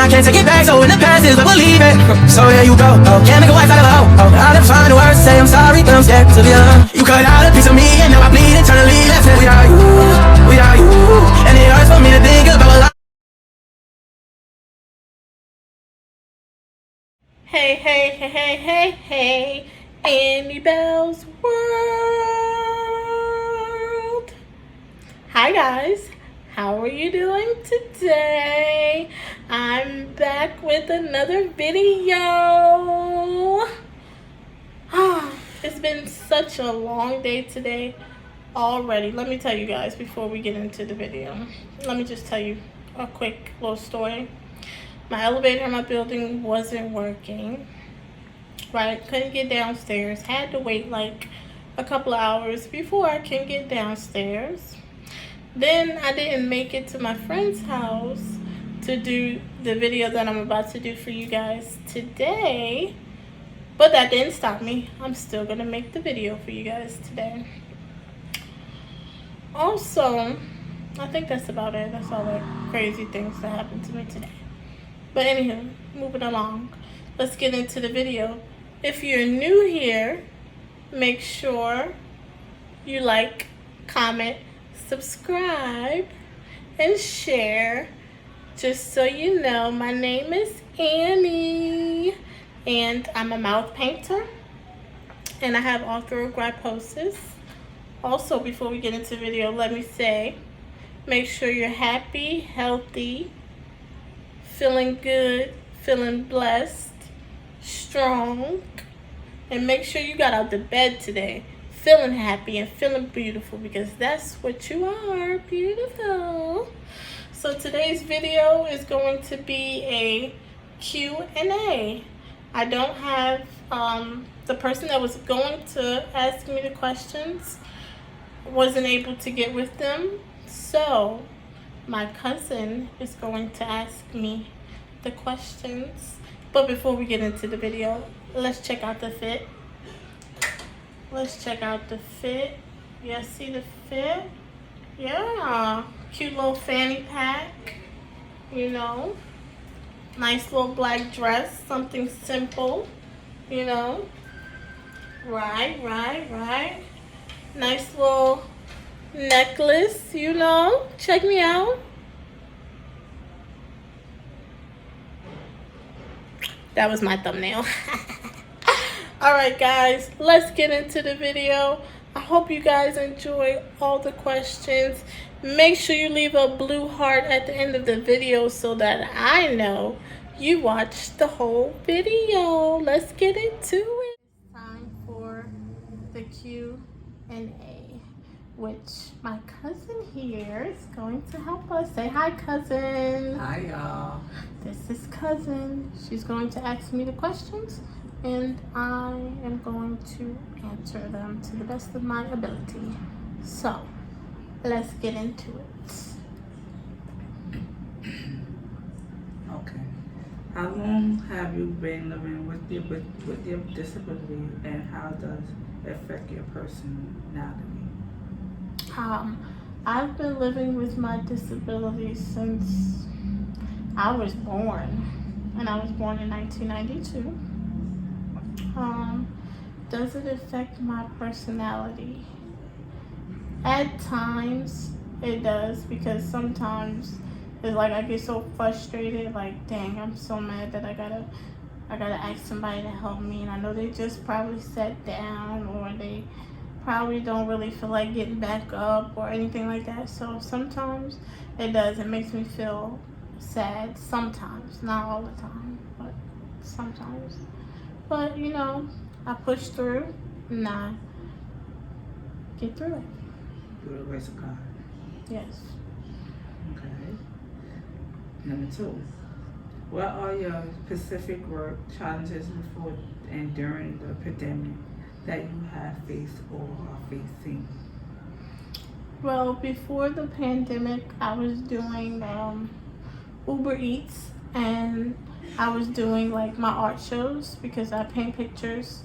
I can't take it back, so in the past is I believe it. So there you go, oh, can't make a wife out of a hoe. Oh, I never find the words to say I'm sorry, but I'm scared to be alone. You cut out a piece of me, and now I bleed internally. That's it, we are you, and it hurts for me to think about a lot. Hey, hey, hey, hey, hey, hey, Annie Bell's World. Hi guys, how are you doing today? I'm back with another video. It's been such a long day today already. Let me tell you guys before we get into the video. Let me just tell you a quick little story. My elevator in my building wasn't working, right? Couldn't get downstairs. Had to wait like a couple of hours before I can get downstairs. Then I didn't make it to my friend's house to do the video that I'm about to do for you guys today. But that didn't stop me. I'm still going to make the video for you guys today. Also, I think that's about it. That's all the crazy things that happened to me today. But anywho, moving along, let's get into the video. If you're new here, make sure you like, comment, subscribe, and share. Just so you know, my name is Annie, and I'm a mouth painter, and I have arthrogryposis. Also, before we get into the video, let me say, make sure you're happy, healthy, feeling good, feeling blessed, strong, and make sure you got out the bed today feeling happy and feeling beautiful, because that's what you are, beautiful. So today's video is going to be a Q&A. I don't have the person that was going to ask me the questions wasn't able to get with them, so my cousin is going to ask me the questions. But before we get into the video, let's check out the fit. Let's check out the fit. Yeah, see the fit? Yeah. Cute little fanny pack. You know. Nice little black dress. Something simple. You know. Right. Nice little necklace, you know. Check me out. That was my thumbnail. Alright guys, let's get into the video. I hope you guys enjoy all the questions. Make sure you leave a blue heart at the end of the video so that I know you watched the whole video. Let's get into it. It's time for the Q&A, which my cousin here is going to help us. Say hi, cousin. Hi, y'all. This is cousin. She's going to ask me the questions, and I am going to answer them to the best of my ability. So, let's get into it. Okay. How long have you been living with your disability, and how does it affect your personality? I've been living with my disability since I was born, and I was born in 1992. Does it affect my personality? At times it does, because sometimes it's like I get so frustrated, like, dang, I'm so mad that I gotta ask somebody to help me, and I know they just probably sat down, or they probably don't really feel like getting back up or anything like that. So sometimes it does. It makes me feel sad sometimes, not all the time, but sometimes. But you know, I push through and I get through it. Through the grace of God. Yes. Okay. Number 2. What are your specific work challenges before and during the pandemic that you have faced or are facing? Well, before the pandemic, I was doing Uber Eats, and I was doing like my art shows because I paint pictures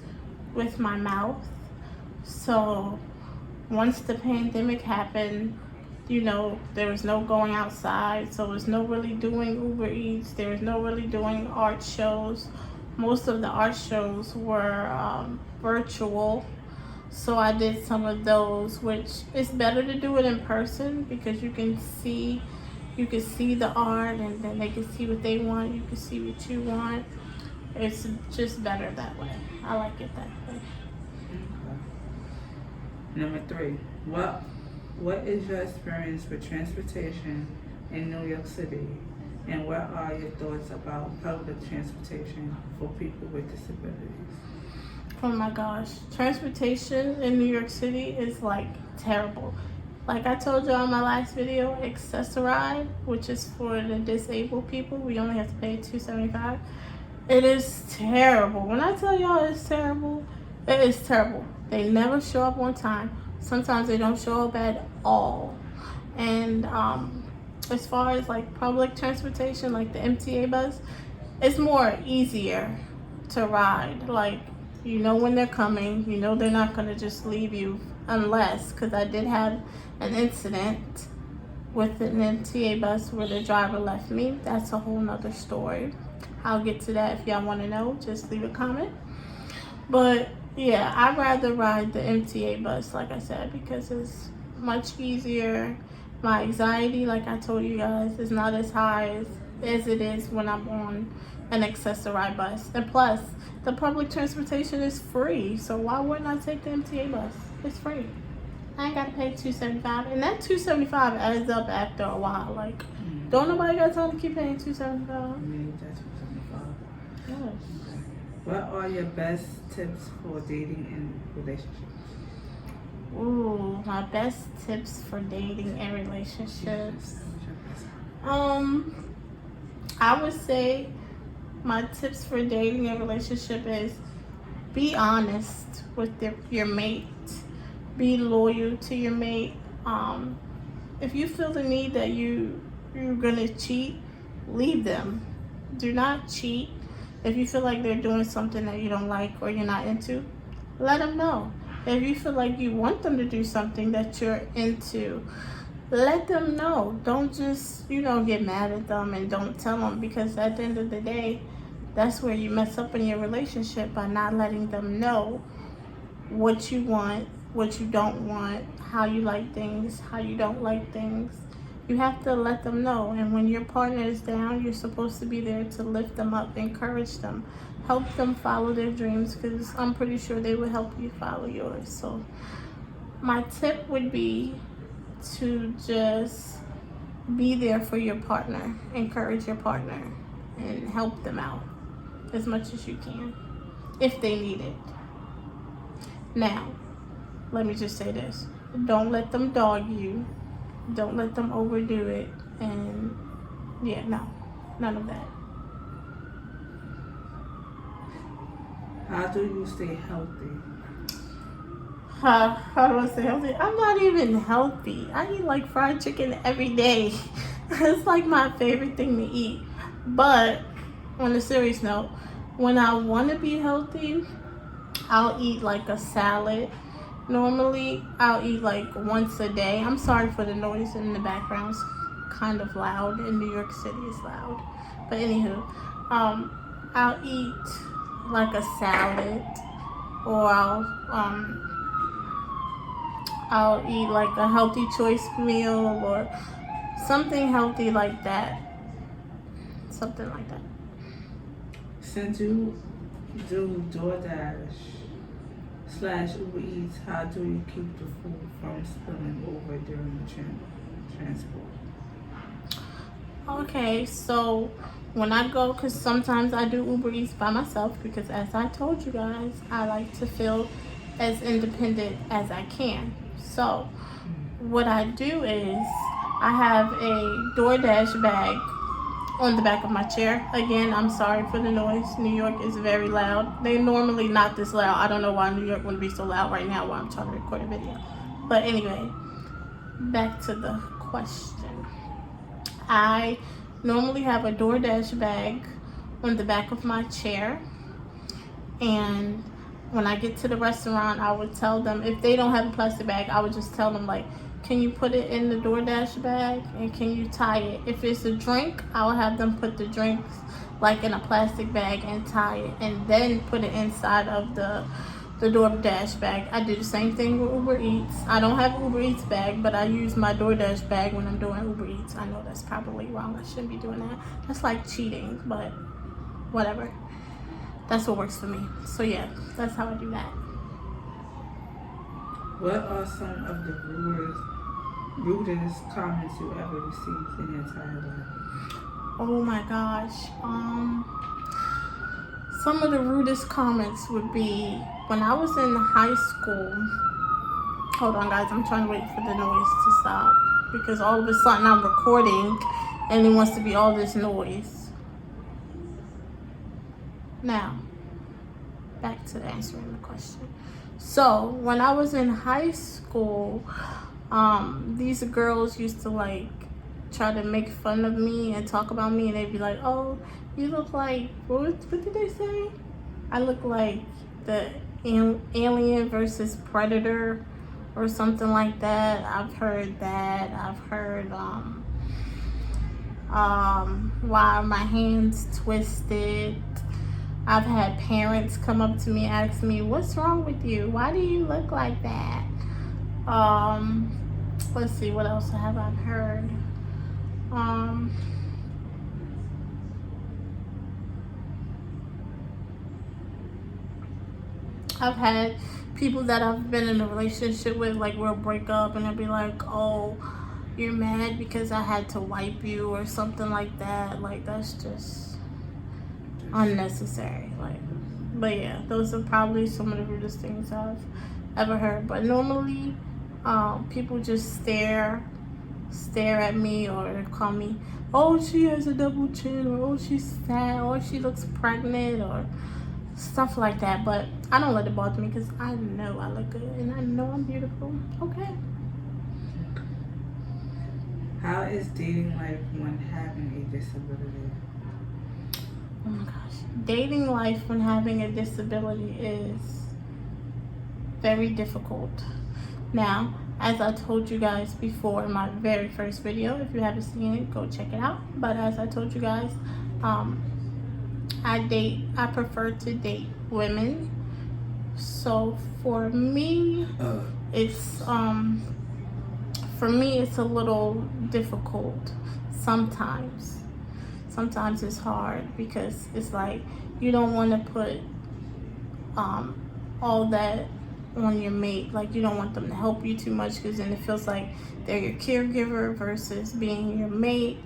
with my mouth. So once the pandemic happened, there was no going outside, so there's no really doing Uber Eats. There was no really doing art shows. Most of the art shows were virtual, so I did some of those, which is better to do it in person because you can see the art, and then they can see what they want. You can see what you want. It's just better that way. I like it that way. Okay. Number 3, what is your experience with transportation in New York City, and what are your thoughts about public transportation for people with disabilities? Oh my gosh, transportation in New York City is like terrible. Like I told y'all in my last video, Access-a-Ride, which is for the disabled people, we only have to pay $2.75. It is terrible. When I tell y'all it's terrible, it is terrible. They never show up on time. Sometimes they don't show up at all. And as far as like public transportation, like the MTA bus, it's more easier to ride. Like, you know when they're coming, you know they're not gonna just leave you, unless, because I did have an incident with an MTA bus where the driver left me. That's a whole nother story. I'll get to that if y'all want to know. Just leave a comment. But yeah, I'd rather ride the MTA bus, like I said, because it's much easier. My anxiety, like I told you guys, is not as high as it is when I'm on an Access-a-Ride bus. And plus, the public transportation is free, so why wouldn't I take the MTA bus? It's free. I ain't gotta pay $2.75, and that $2.75 adds up after a while. Like, don't nobody got time to keep paying $2.75. Yes. What are your best tips for dating and relationships? Ooh, my best tips for dating and relationships. I would say my tips for dating and relationship is be honest with your mate. Be loyal to your mate. If you feel the need that you're gonna cheat, leave them. Do not cheat. If you feel like they're doing something that you don't like or you're not into, let them know. If you feel like you want them to do something that you're into, let them know. Don't just, get mad at them and don't tell them, because at the end of the day, that's where you mess up in your relationship, by not letting them know what you want, what you don't want, how you like things, how you don't like things. You have to let them know. And when your partner is down, you're supposed to be there to lift them up, encourage them, help them follow their dreams, because I'm pretty sure they will help you follow yours. So my tip would be to just be there for your partner, encourage your partner, and help them out as much as you can if they need it. Now, let me just say this. Don't let them dog you. Don't let them overdo it. And yeah, no, none of that. How do you stay healthy? How do I stay healthy? I'm not even healthy. I eat like fried chicken every day. It's like my favorite thing to eat. But on a serious note, when I want to be healthy, I'll eat like a salad. Normally, I'll eat like once a day. I'm sorry for the noise in the background. It's kind of loud. In New York City, it's loud. But anywho, I'll eat like a salad, or I'll eat like a healthy choice meal, or something healthy like that. Something like that. Since you do DoorDash / Uber Eats, how do you keep the food from spilling over during the transport? Okay, so when I go, because sometimes I do Uber Eats by myself, because as I told you guys, I like to feel as independent as I can. So what I do is I have a DoorDash bag on the back of my chair. Again, I'm sorry for the noise. New York is very loud. They're normally not this loud. I don't know why New York would be so loud right now while I'm trying to record a video. But anyway, back to the question. I normally have a DoorDash bag on the back of my chair, and when I get to the restaurant, I would tell them, if they don't have a plastic bag, I would just tell them, like, can you put it in the DoorDash bag, and can you tie it? If it's a drink, I'll have them put the drinks like in a plastic bag and tie it, and then put it inside of the DoorDash bag. I do the same thing with Uber Eats. I don't have Uber Eats bag, but I use my DoorDash bag when I'm doing Uber Eats. I know that's probably wrong. I shouldn't be doing that. That's like cheating, but whatever. That's what works for me. So yeah, that's how I do that. What are some of the rudest comments you ever received in your entire life? Oh my gosh. Some of the rudest comments would be when I was in high school. Hold on, guys. I'm trying to wait for the noise to stop because all of a sudden I'm recording and it wants to be all this noise. Now, back to answering the question. So, when I was in high school, these girls used to like try to make fun of me and talk about me, and they'd be like, "Oh, you look like what did they say? I look like the Alien versus Predator or something like that." I've heard that. I've heard why are my hands twisted. I've had parents come up to me, ask me, "What's wrong with you? Why do you look like that?" Let's see, what else have I heard? I've had people that I've been in a relationship with, like, we'll break up and they'll be like, "Oh, you're mad because I had to wipe you," or something like that. Like, that's just unnecessary. Like, but yeah, those are probably some of the rudest things I've ever heard. But normally, people just stare at me or call me, "Oh, she has a double chin," or "Oh, she's fat," or "She looks pregnant," or stuff like that. But I don't let it bother me because I know I look good and I know I'm beautiful. Okay. How is dating life when having a disability? Oh my gosh. Dating life when having a disability is very difficult. Now, as I told you guys before in my very first video, if you haven't seen it, go check it out. But as I told you guys, I prefer to date women. So for me, it's a little difficult sometimes. Sometimes it's hard because it's like you don't want to put all that on your mate. Like, you don't want them to help you too much because then it feels like they're your caregiver versus being your mate.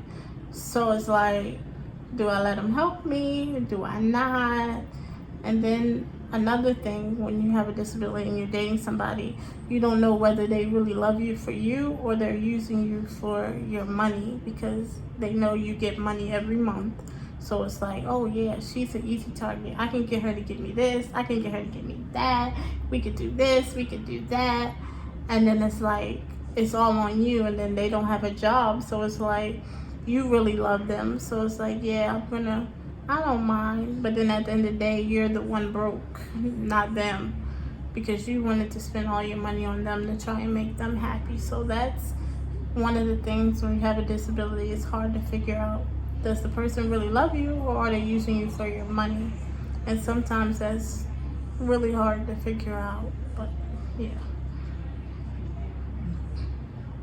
So it's like, do I let them help me? Do I not? And then another thing, when you have a disability and you're dating somebody, you don't know whether they really love you for you or they're using you for your money because they know you get money every month. So it's like, "Oh yeah, she's an easy target. I can get her to give me this. I can get her to give me that. We could do this. We could do that." And then it's like, it's all on you, and then they don't have a job. So it's like, you really love them. So it's like, yeah, I don't mind. But then at the end of the day, you're the one broke, not them. Because you wanted to spend all your money on them to try and make them happy. So that's one of the things when you have a disability. It's hard to figure out, does the person really love you or are they using you for your money? And sometimes that's really hard to figure out. But yeah.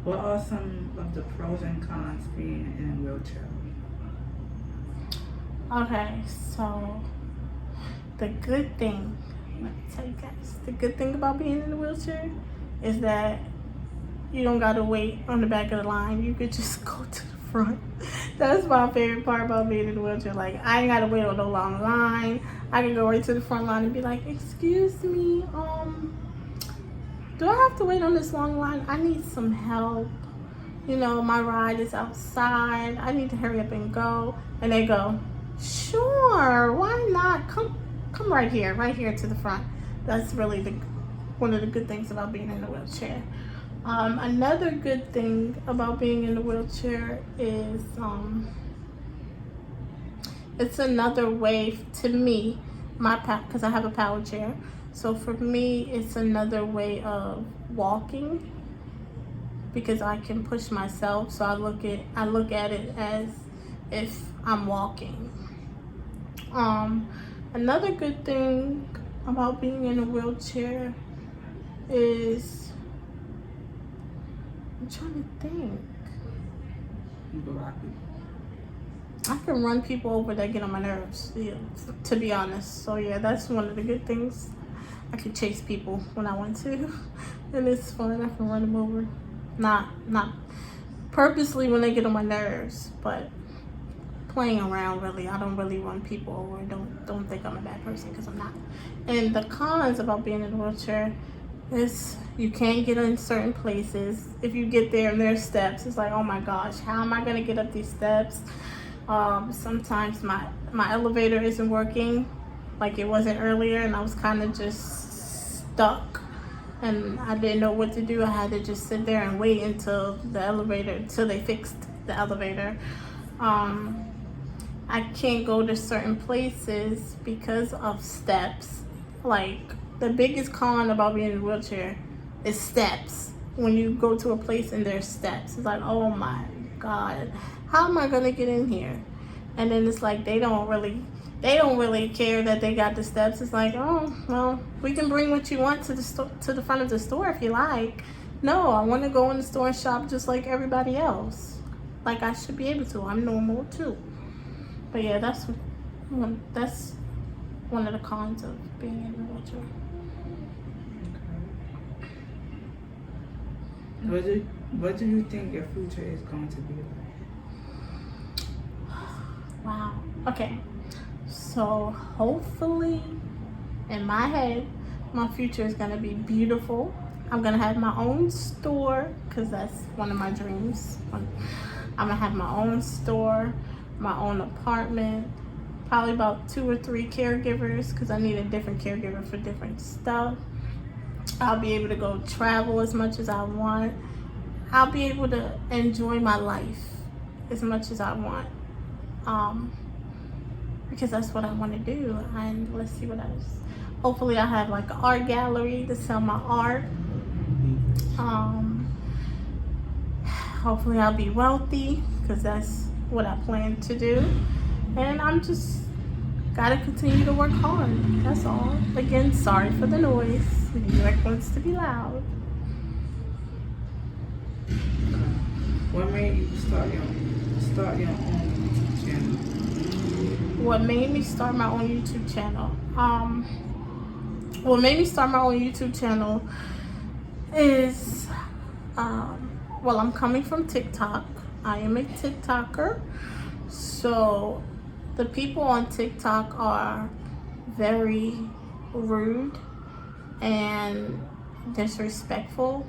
What are some of the pros and cons being in a wheelchair? Okay, so the good thing, let me tell you guys, the good thing about being in a wheelchair is that you don't gotta wait on the back of the line. You could just go to the front. That's my favorite part about being in a wheelchair. Like, I ain't gotta wait on no long line. I can go right to the front line and be like, "Excuse me, do I have to wait on this long line? I need some help. You know, my ride is outside. I need to hurry up and go." And they go, "Sure, why not? Come right here to the front." That's really one of the good things about being in a wheelchair. Another good thing about being in a wheelchair is it's another way to me, because I have a power chair. So for me, it's another way of walking. because I can push myself. So I look at it as if I'm walking. Another good thing about being in a wheelchair is, I'm trying to think. I can run people over that get on my nerves, yeah, to be honest. So yeah, that's one of the good things. I can chase people when I want to, and it's fun. I can run them over, not purposely when they get on my nerves, but playing around. Really, I don't really run people over. Don't think I'm a bad person, because I'm not. And the cons about being in a wheelchair is you can't get in certain places. If you get there and there's steps, it's like, oh my gosh, how am I gonna get up these steps? Sometimes my elevator isn't working like it wasn't earlier, and I was kind of just stuck and I didn't know what to do. I had to just sit there and wait until they fixed the elevator. I can't go to certain places because of steps. Like, the biggest con about being in a wheelchair is steps. When you go to a place and there's steps, it's like, oh my God, how am I gonna get in here? And then it's like they don't really care that they got the steps. It's like, oh well, we can bring what you want to the front of the store if you like. No, I want to go in the store and shop just like everybody else. Like I should be able to. I'm normal too. But yeah, that's one of the cons of being in a wheelchair. What do you think your future is going to be like? Wow. Okay. So hopefully, in my head, my future is gonna be beautiful. I'm gonna have my own store, because that's one of my dreams. I'm gonna have my own store, my own apartment, probably about 2 or 3 caregivers, because I need a different caregiver for different stuff. I'll be able to go travel as much as I want. I'll be able to enjoy my life as much as I want. Because that's what I want to do. And let's see what else. Hopefully I have like an art gallery to sell my art. Hopefully I'll be wealthy, because that's what I plan to do. And I'm just gotta continue to work hard. That's all. Again, sorry for the noise. New York wants to be loud. What made you start your own YouTube channel? What made me start my own YouTube channel? What made me start my own YouTube channel is, well, I'm coming from TikTok. I am a TikToker. So the people on TikTok are very rude and disrespectful,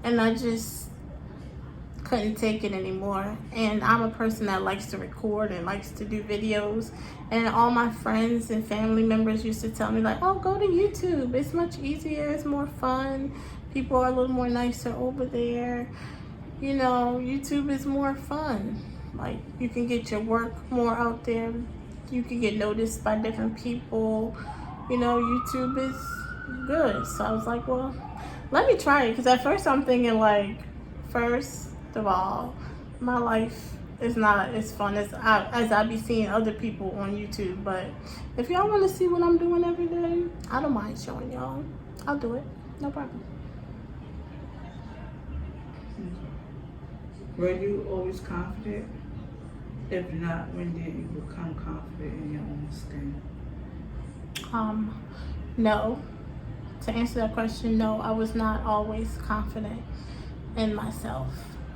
and I just couldn't take it anymore. And I'm a person that likes to record and likes to do videos, and all my friends and family members used to tell me like, oh, go to YouTube, it's much easier, it's more fun, people are a little more nicer over there, you know, YouTube is more fun, like you can get your work more out there, you can get noticed by different people, you know, YouTube is good. So I was like, well, let me try it, because at first I'm thinking like, first of all, my life is not as fun as I be seeing other people on YouTube. But if y'all want to see what I'm doing every day, I don't mind showing y'all. I'll do it, no problem. Were you always confident? If not, when did you become confident in your own skin? No. To answer that question, no, I was not always confident in myself.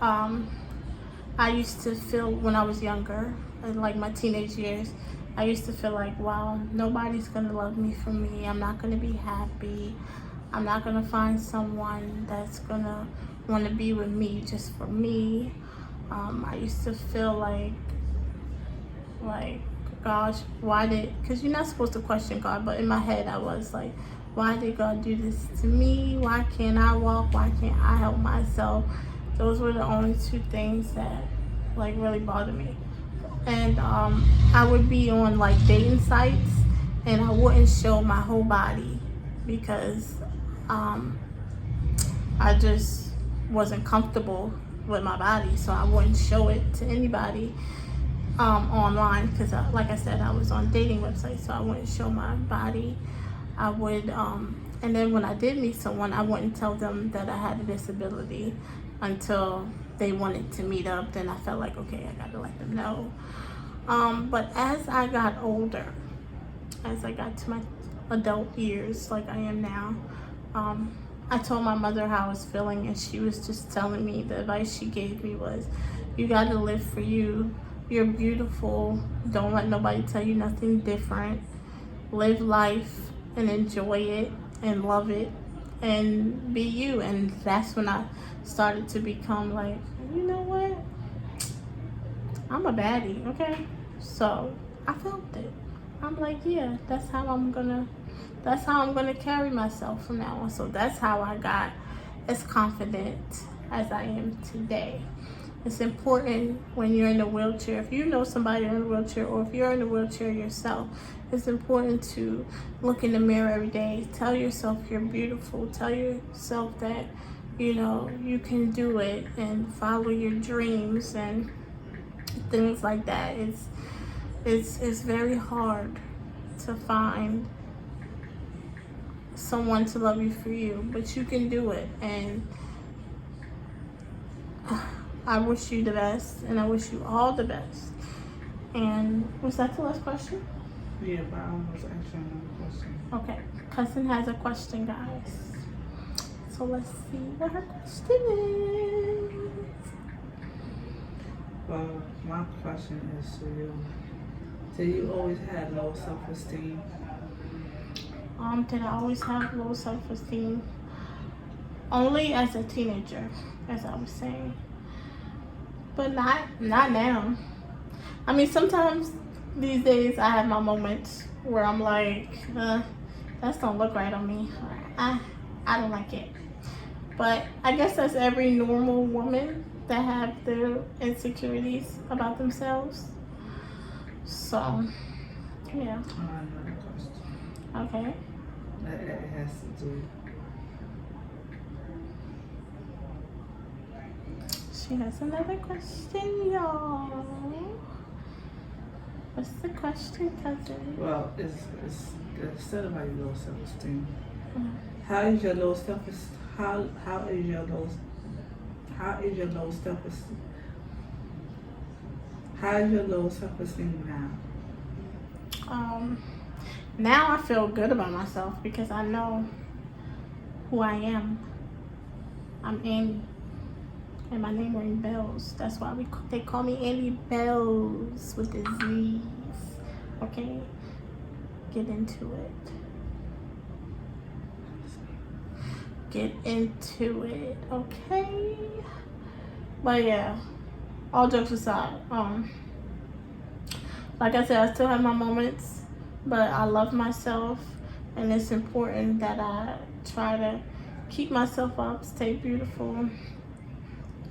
I used to feel when I was younger, in like my teenage years, I used to feel like, wow, nobody's gonna love me for me. I'm not gonna be happy. I'm not gonna find someone that's gonna wanna be with me just for me. I used to feel like, gosh, because you're not supposed to question God, but in my head I was like, why did God do this to me? Why can't I walk? Why can't I help myself? Those were the only 2 things that like really bothered me. And I would be on like dating sites and I wouldn't show my whole body, because I just wasn't comfortable with my body, so I wouldn't show it to anybody online, because like I said, I was on dating websites, so I wouldn't show my body. I would and then when I did meet someone, I wouldn't tell them that I had a disability until they wanted to meet up. Then I felt like, okay, I gotta let them know. But as I got older, as I got to my adult years like I am now, I told my mother how I was feeling, and she was just telling me, the advice she gave me was, you got to live for you. You're beautiful. Don't let nobody tell you nothing different. Live life and enjoy it and love it and be you. And that's when I started to become like, you know what? I'm a baddie, okay? So I felt it. I'm like, yeah, that's how I'm gonna carry myself from now on. So that's how I got as confident as I am today. It's important when you're in a wheelchair, if you know somebody in a wheelchair, or if you're in a wheelchair yourself, it's important to look in the mirror every day. Tell yourself you're beautiful. Tell yourself that, you know, you can do it, and follow your dreams and things like that. It's very hard to find someone to love you for you, but you can do it. And I wish you the best, and I wish you all the best. And was that the last question? Yeah, but I almost asked you another question. Okay, cousin has a question, guys. So let's see what her question is. Well, my question is to you. Did you always have low self-esteem? Did I always have low self-esteem? Only as a teenager, as I was saying. But not now. I mean, sometimes these days I have my moments where I'm like, that don't look right on me. I don't like it. But I guess that's every normal woman that have their insecurities about themselves. So, yeah. Another question. Okay. It has to do. She has another question, y'all. What's the question, cousin? Well, it's instead of how you low self-esteem. How is your low self-esteem? How is your low self-esteem? How is your low self-esteem now? Now I feel good about myself because I know who I am. I'm Annie, and my name rings bells. That's why they call me Annie Bells with the Z's. Okay, get into it. Get into it, okay? But yeah, all jokes aside, like I said, I still have my moments, but I love myself, and it's important that I try to keep myself up, stay beautiful,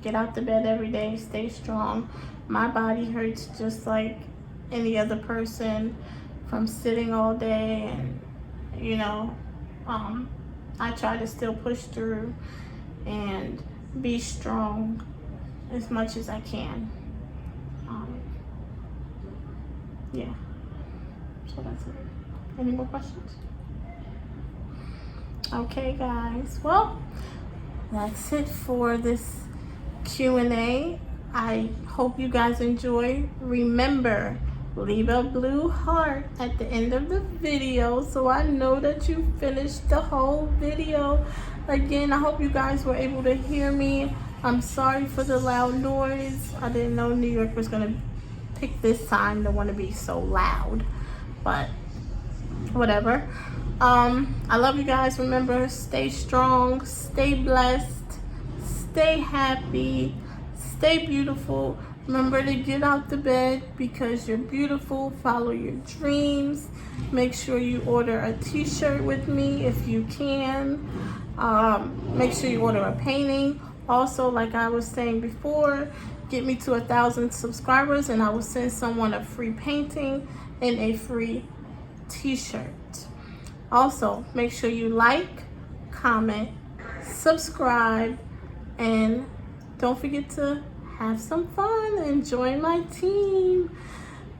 get out the bed every day, stay strong. My body hurts just like any other person from sitting all day, and you know, I try to still push through and be strong as much as I can. Yeah, so that's it. Any more questions? Okay, guys, well, that's it for this Q&A. I hope you guys enjoy. Remember, leave a blue heart at the end of the video so I know that you finished the whole video. Again, I hope you guys were able to hear me. I'm sorry for the loud noise. I didn't know New York was gonna pick this time to want to be so loud, but whatever. I love you guys. Remember, stay strong, stay blessed, stay happy, stay beautiful. Remember to get out the bed because you're beautiful. Follow your dreams. Make sure you order a t-shirt with me if you can. Make sure you order a painting. Also, like I was saying before, get me to 1,000 subscribers and I will send someone a free painting and a free t-shirt. Also, make sure you like, comment, subscribe, And don't forget to have some fun and join my team.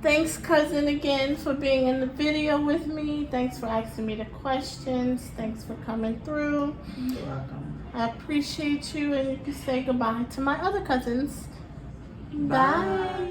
Thanks, cousin, again for being in the video with me. Thanks for asking me the questions. Thanks for coming through. You're welcome. I appreciate you, and you can say goodbye to my other cousins. Bye. Bye.